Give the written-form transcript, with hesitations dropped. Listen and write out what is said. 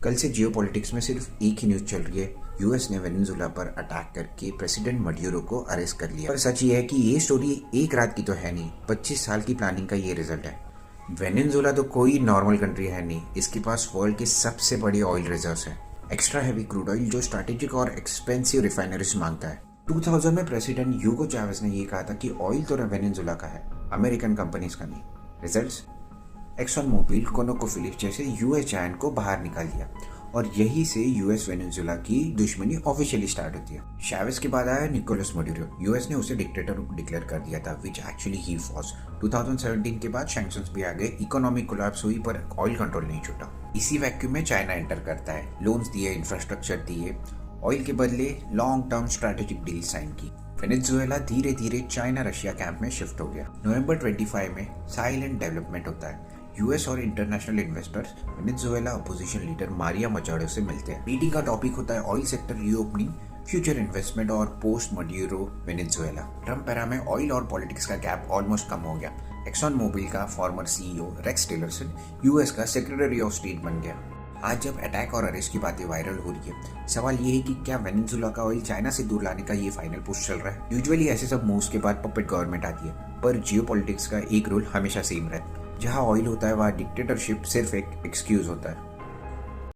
कल से जियोपॉलिटिक्स में सिर्फ एक ही न्यूज चल रही है। यूएस ने वेनेजुएला पर अटैक करके प्रेसिडेंट मड्यूरो को अरेस्ट कर लिया। पर सच ये है कि ये स्टोरी एक रात की तो है नहीं, 25 साल की प्लानिंग का ये रिजल्ट है। वेनेजुएला तो कोई नॉर्मल कंट्री है नहीं, इसके पास वर्ल्ड के सबसे बड़े ऑयल रिजर्व्स है। एक्स्ट्रा हैवी क्रूड ऑयल जो स्ट्रैटेजिक और एक्सपेंसिव रिफाइनरीज मांगता है। 2000 में प्रेसिडेंट ह्यूगो चावेज ने ये कहा था कि ऑयल तो वेनेजुएला का है, अमेरिकन कंपनीज का नहीं। रिजल्ट्स, एक्सन मोबिल, कोनोकोफिलिप्स जैसे यूएस जायंट को बाहर निकाल दिया और यही से यूएस वेनेजुएला की दुश्मनी ऑफिशियली स्टार्ट होती है। चावेज के बाद आया निकोलस मडूरो। यूएस ने उसे डिक्टेटर डिक्लेयर कर दिया था, विच एक्चुअली ही वाज। 2017 के बाद सैंक्शंस भी आ गए, इकोनॉमिक कोलैप्स हुई पर ऑयल कंट्रोल नहीं छूटा। इसी वैक्यूम में चाइना एंटर करता है, लोन्स दिए, इंफ्रास्ट्रक्चर दिए, ऑयल के बदले long term strategic deal sign की। वेनेजुएला धीरे धीरे चाइना रशिया कैंप में शिफ्ट हो गया। नवंबर 25 में साइलेंट डेवलपमेंट होता है। यूएस और international investors Venezuela opposition leader Maria Machado से मिलते हैं। मीटिंग का टॉपिक होता है oil sector reopening, future investment और post Maduro Venezuela. Trump era में ऑयल और पॉलिटिक्स का गैप ऑलमोस्ट कम हो गया। एक्सन मोबिल का former CEO Rex Tillerson US का सेक्रेटरी ऑफ स्टेट बन गया। आज जब अटैक और अरेस्ट की बातें वायरल हो रही है, सवाल ये है कि क्या वेनेजुएला का ऑयल चाइना से दूर लाने का ये फाइनल पुश चल रहा है। यूजुअली ऐसे सब मूव्स के बाद पपेट गवर्नमेंट आती है, पर जियोपॉलिटिक्स का एक रूल हमेशा सेम रहता है, जहाँ ऑयल होता है वहाँ डिक्टेटरशिप सिर्फ एक एक्सक्यूज होता है।